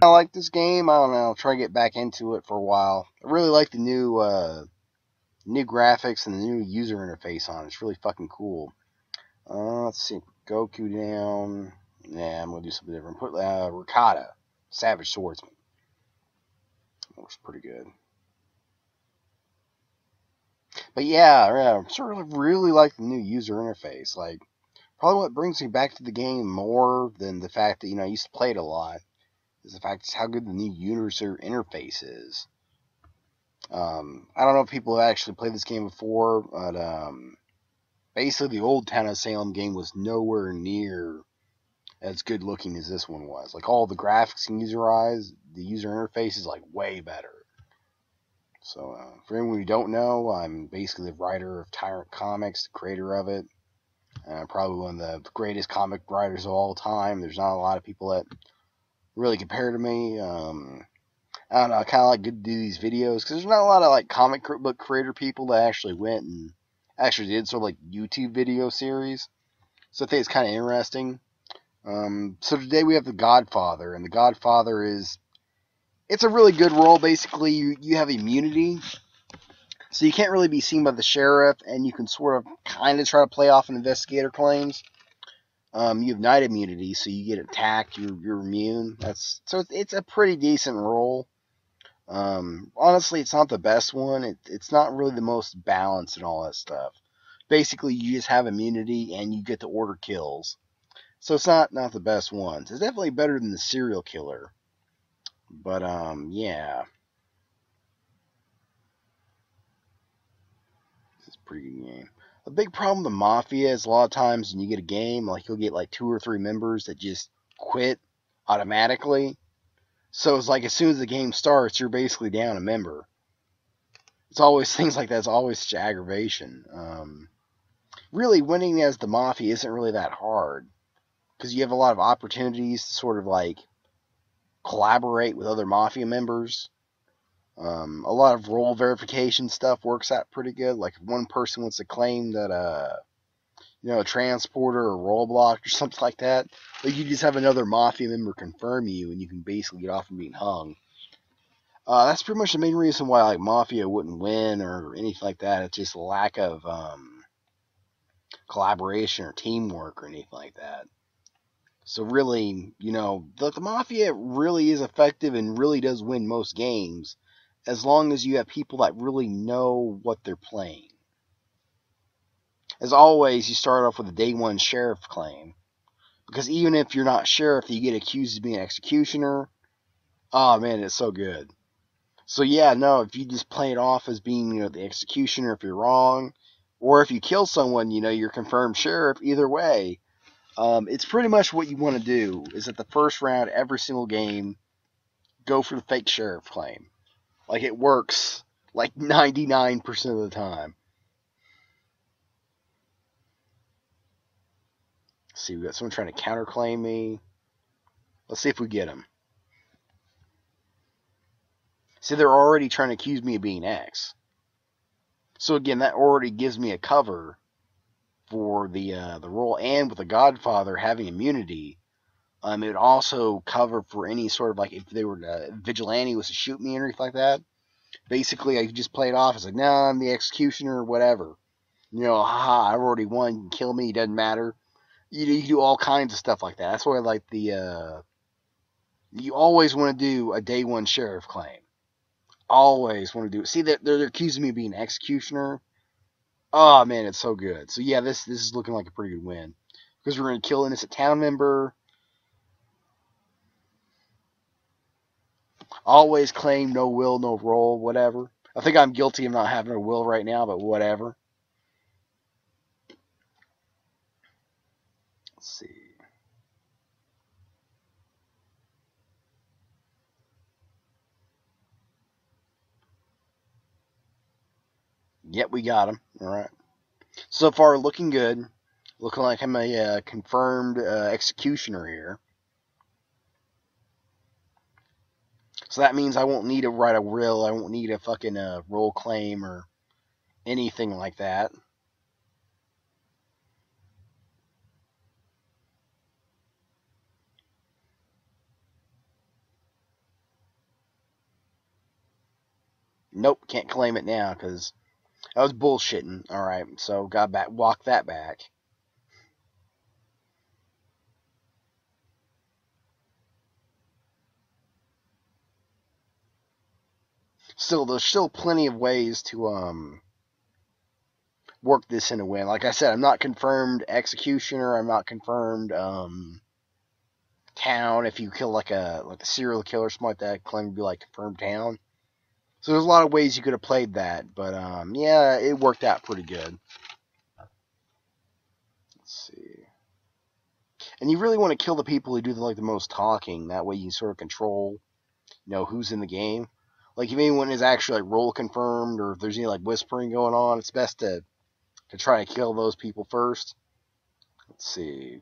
I like this game. I don't know. I'll try to get back into it for a while. I really like the new graphics and the new user interface on it. It's really fucking cool. Let's see. Goku down. Nah, I'm gonna do something different. Put Ricotta, Savage Swordsman. Looks pretty good. But yeah, I sort of really like the new user interface. Like, probably what brings me back to the game more than the fact that I used to play it a lot is the fact is how good the new user interface is. I don't know if people have actually played this game before, but basically the old Town of Salem game was nowhere near as good looking as this one was. Like all the graphics and the user interface is like way better. So for anyone who don't know, I'm basically the writer of Tyrant Comics, the creator of it. Probably one of the greatest comic writers of all time. There's not a lot of people that really compare to me. I don't know. I kind of like to do these videos because there's not a lot of like comic book creator people that actually went and actually did sort of like YouTube video series. So I think it's kind of interesting. So today we have the Godfather, and the Godfather it's a really good role. Basically, you have immunity, so you can't really be seen by the sheriff, and you can sort of kind of try to play off an investigator claims. You have night immunity, so you get attacked, you're immune. It's a pretty decent role. Honestly, it's not the best one. It's not really the most balanced and all that stuff. Basically, you just have immunity and you get to order kills. So it's not the best ones. It's definitely better than the serial killer. But yeah, it's a pretty good game. A big problem with the Mafia is a lot of times when you get a game, like you'll get like 2 or 3 members that just quit automatically. So it's like as soon as the game starts, you're basically down a member. It's always things like that. It's always such aggravation. Really, winning as the Mafia isn't really that hard because you have a lot of opportunities to sort of like collaborate with other Mafia members. A lot of role verification stuff works out pretty good. Like if one person wants to claim that a transporter or roadblock or something like that, like you just have another Mafia member confirm you, and you can basically get off from being hung. That's pretty much the main reason why like Mafia wouldn't win or anything like that. It's just a lack of collaboration or teamwork or anything like that. So really, the Mafia really is effective and really does win most games as long as you have people that really know what they're playing. As always, you start off with a day one sheriff claim. Because even if you're not sheriff, you get accused of being an executioner. Oh man, it's so good. So yeah, no, if you just play it off as being, the executioner if you're wrong, or if you kill someone, you're confirmed sheriff, either way, it's pretty much what you want to do, is at the first round, every single game, go for the fake sheriff claim. Like, it works, like, 99% of the time. Let's see, we got someone trying to counterclaim me. Let's see if we get him. See, they're already trying to accuse me of being X. So again, that already gives me a cover for the role, and with the Godfather having immunity, it would also cover for any sort of like if they were vigilante was to shoot me or anything like that. Basically, I could just play it off as like, no, I'm the executioner or whatever. Haha, I've already won. You can kill me, it doesn't matter. You do all kinds of stuff like that. That's why I like you always want to do a day one sheriff claim. Always want to do it. See, they're accusing me of being an executioner. Oh man, it's so good. So yeah, this is looking like a pretty good win because we're gonna kill an innocent town member. Always claim no will, no role, whatever. I think I'm guilty of not having a will right now, but whatever. Let's see. Yep, we got him. All right. So far, looking good. Looking like I'm a confirmed executioner here. So that means I won't need to write a will. I won't need a fucking role claim or anything like that. Nope, can't claim it now because that was bullshitting. All right, so got back, walk that back. Still, there's still plenty of ways to work this in a win. Like I said, I'm not confirmed executioner. I'm not confirmed town. If you kill like a serial killer or something like that, claim to be like confirmed town. So there's a lot of ways you could have played that, but yeah, it worked out pretty good. Let's see. And you really want to kill the people who do the most talking. That way you can sort of control, who's in the game. Like if anyone is actually like role confirmed, or if there's any like whispering going on, it's best to try to kill those people first. Let's see.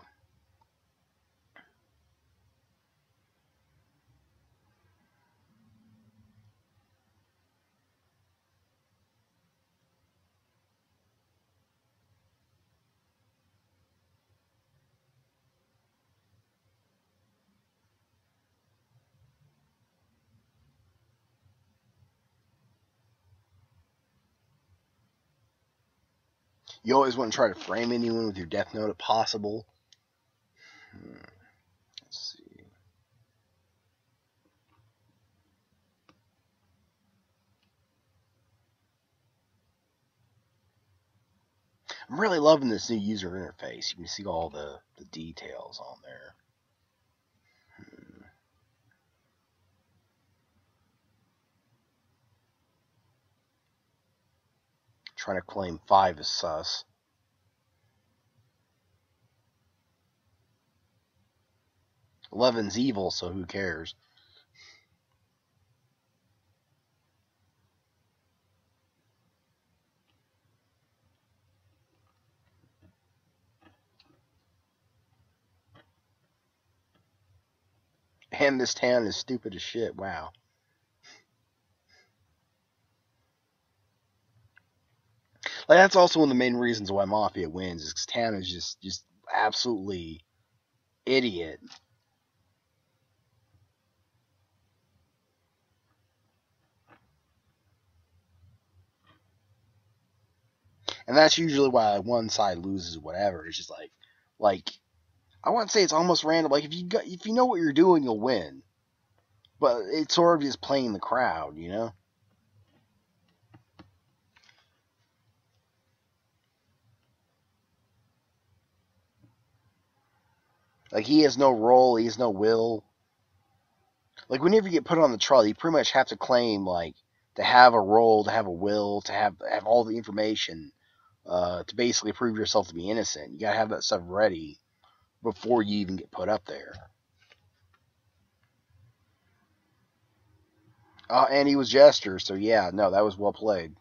You always want to try to frame anyone with your death note if possible. Let's see. I'm really loving this new user interface. You can see all the details on there. Trying to claim 5 as sus. 11's evil, so who cares? And this town is stupid as shit. Wow. Like that's also one of the main reasons why Mafia wins is because town is just absolutely idiot. And that's usually why one side loses. Whatever. It's just like I wouldn't say it's almost random. Like if you know what you're doing, you'll win. But it's sort of just playing the crowd. Like he has no role, he has no will. Like whenever you get put on the trial, you pretty much have to claim like to have a role, to have a will, to have all the information, to basically prove yourself to be innocent. You gotta have that stuff ready before you even get put up there. And he was Jester, so yeah, no, that was well played.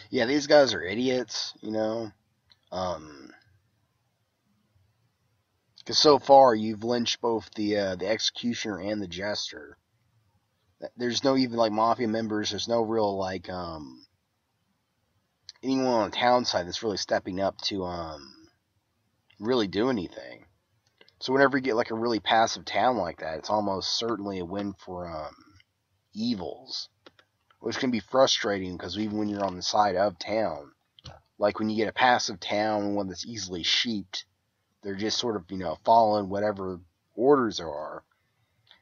Yeah, these guys are idiots. Um, because so far you've lynched both the executioner and the jester. There's no even like mafia members. There's no real like anyone on the town side that's really stepping up to really do anything. So whenever you get like a really passive town like that, it's almost certainly a win for evils, which can be frustrating because even when you're on the side of town, like when you get a passive town, one that's easily sheeped, they're just sort of following whatever orders there are.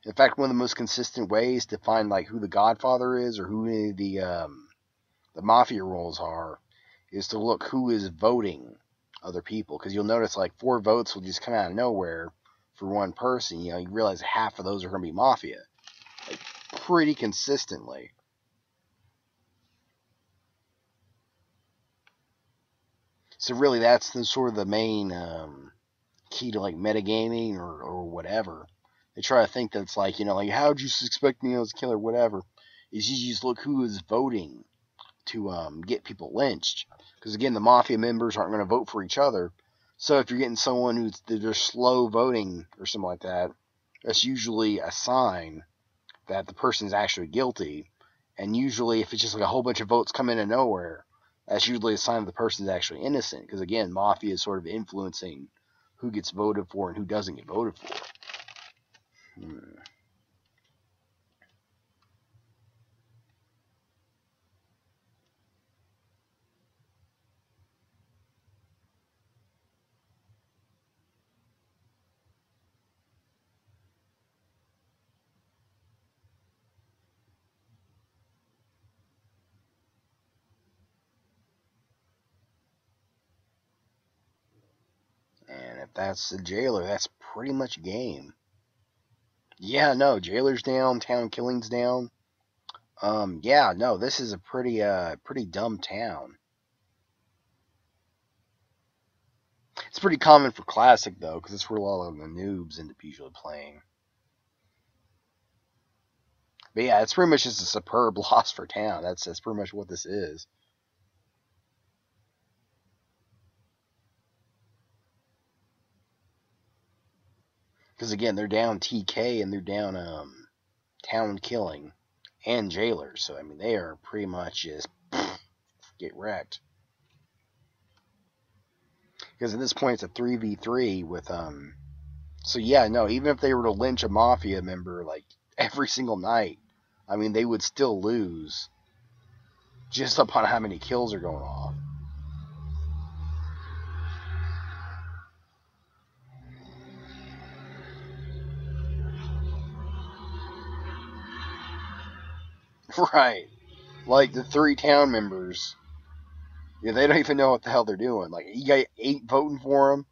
In fact, one of the most consistent ways to find like who the Godfather is or who any of the mafia roles are is to look who is voting other people, because you'll notice like 4 votes will just come out of nowhere for one person. You realize half of those are going to be mafia, like pretty consistently. So really, that's the sort of the main key to like metagaming or whatever. They try to think that it's like like how'd you suspect me as a killer, whatever. Is you just look who is voting to get people lynched. Because again, the mafia members aren't going to vote for each other. So if you're getting someone who's they're slow voting or something like that, that's usually a sign that the person's actually guilty. And usually, if it's just like a whole bunch of votes come in of nowhere, that's usually a sign that the person's actually innocent. Because again, mafia is sort of influencing who gets voted for and who doesn't get voted for. And if that's the jailer, that's pretty much game. Yeah, no, jailer's down, town killing's down. Yeah, no, this is a pretty dumb town. It's pretty common for classic though, because it's where a lot of the noobs end up usually playing. But yeah, it's pretty much just a superb loss for town. That's pretty much what this is. Because again, they're down TK and they're down town killing and jailers. So I mean, they are pretty much just get wrecked. Because at this point, it's a 3v3 with So yeah, no, even if they were to lynch a mafia member like every single night, I mean, they would still lose just upon how many kills are going off. Right. Like the three town members, yeah, they don't even know what the hell they're doing. Like you got 8 voting for them.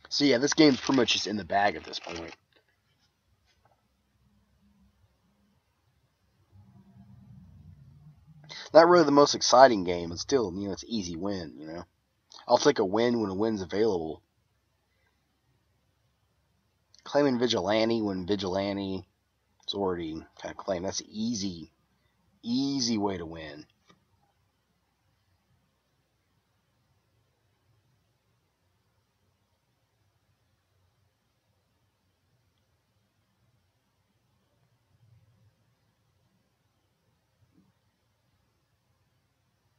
So yeah, this game's pretty much just in the bag at this point. Not really the most exciting game, but still, it's an easy win. I'll take a win when a win's available. Claiming vigilante when vigilante is already kind of claimed. That's an easy way to win.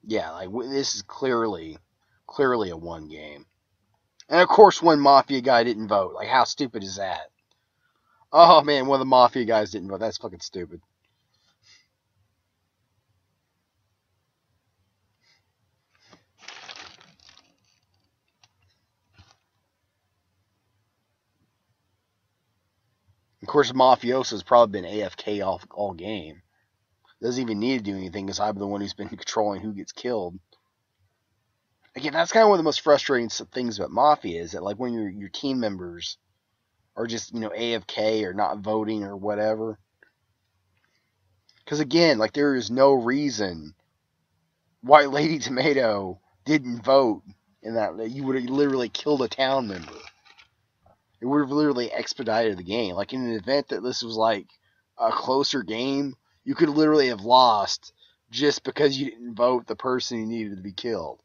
Yeah, like this is clearly a one game. And of course, one mafia guy didn't vote. Like, how stupid is that? Oh man, one of the mafia guys didn't vote. That's fucking stupid. Of course, the mafioso's probably been AFK all game. Doesn't even need to do anything because I'm the one who's been controlling who gets killed. Again, that's kind of one of the most frustrating things about mafia is that like when your team members are just AFK or not voting or whatever. Because again, like there is no reason why Lady Tomato didn't vote in that. You would have literally killed a town member. It would have literally expedited the game. Like in an event that this was like a closer game, you could literally have lost just because you didn't vote the person you needed to be killed.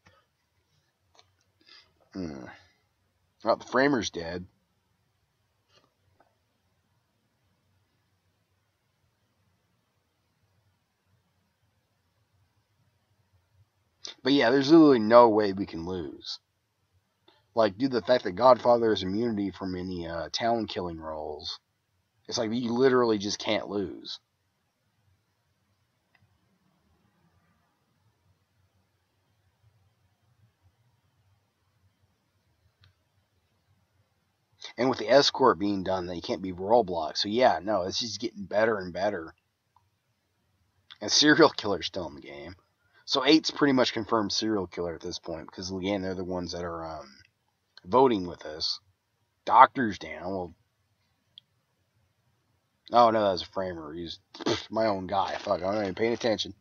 Well, the framer's dead. But yeah, there's literally no way we can lose. Like, due to the fact that Godfather has immunity from any town killing rolls, it's like you literally just can't lose. And with the escort being done, they can't be roadblocked. So yeah, no, it's just getting better and better. And serial killer's still in the game. So 8's pretty much confirmed serial killer at this point because again, they're the ones that are voting with us. Doctor's down. Well, oh no, that was a framer. He's my own guy. Fuck, I'm not even paying attention.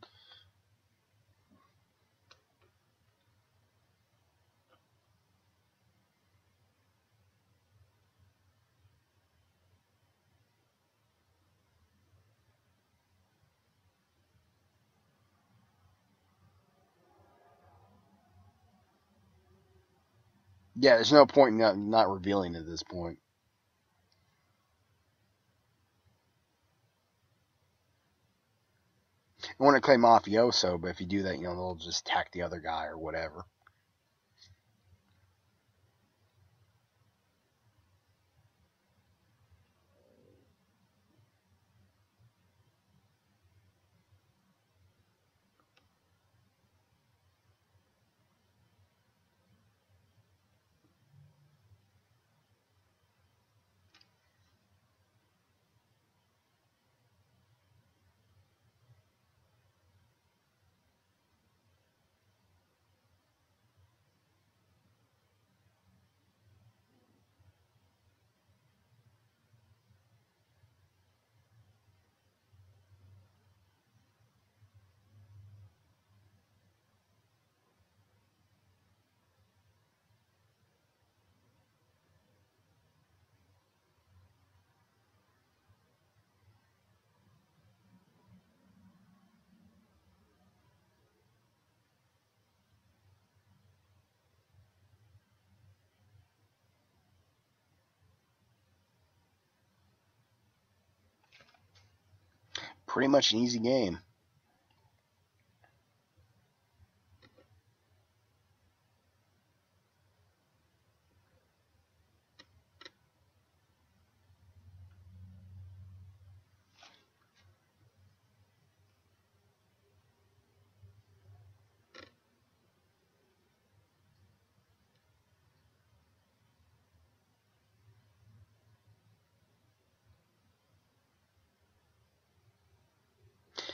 Yeah, there's no point in not revealing at this point. I want to claim mafioso, but if you do that, they'll just attack the other guy or whatever. Pretty much an easy game.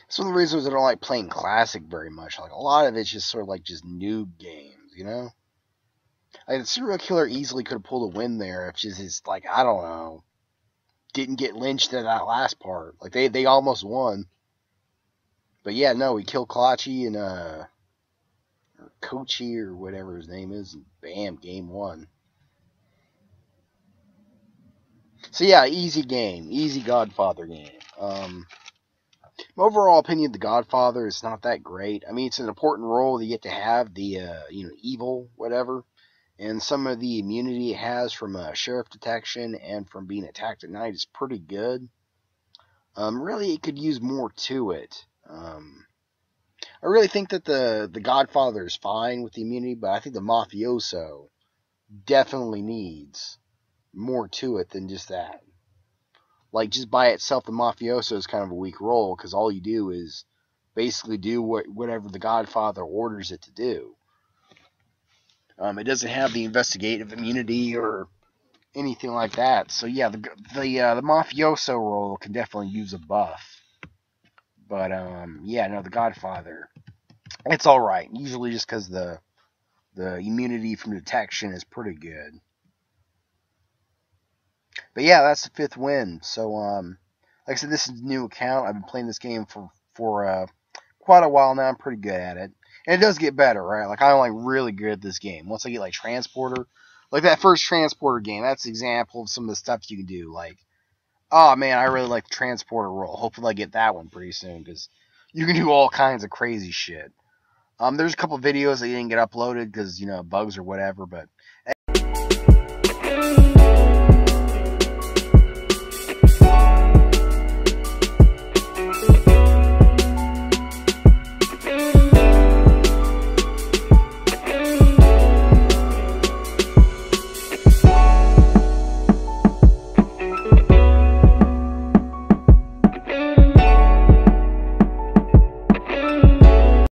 It's one of the reasons I don't like playing classic very much. Like a lot of it's just sort of like just noob games. Like the serial killer easily could have pulled a win there if just his like I don't know didn't get lynched in that last part. Like they almost won, but yeah, no, he killed Kalachi and or Kochi or whatever his name is, and bam, game one. So yeah, easy game, easy Godfather game. My overall opinion of the Godfather is not that great. I mean, it's an important role that you get to have the evil whatever, and some of the immunity it has from sheriff detection and from being attacked at night is pretty good. Really, it could use more to it. I really think that the Godfather is fine with the immunity, but I think the mafioso definitely needs more to it than just that. Like just by itself, the mafioso is kind of a weak role because all you do is basically do whatever the Godfather orders it to do. It doesn't have the investigative immunity or anything like that. So yeah, the mafioso role can definitely use a buff. But yeah, no, the Godfather, it's all right. Usually just because the immunity from detection is pretty good. But yeah, that's the fifth win. So like I said, this is a new account. I've been playing this game for quite a while now. I'm pretty good at it, and it does get better, right? Like I'm like really good at this game. Once I get like transporter, like that first transporter game, that's an example of some of the stuff you can do. Like, oh man, I really like the transporter role. Hopefully, I get that one pretty soon because you can do all kinds of crazy shit. There's a couple videos that didn't get uploaded because bugs or whatever, but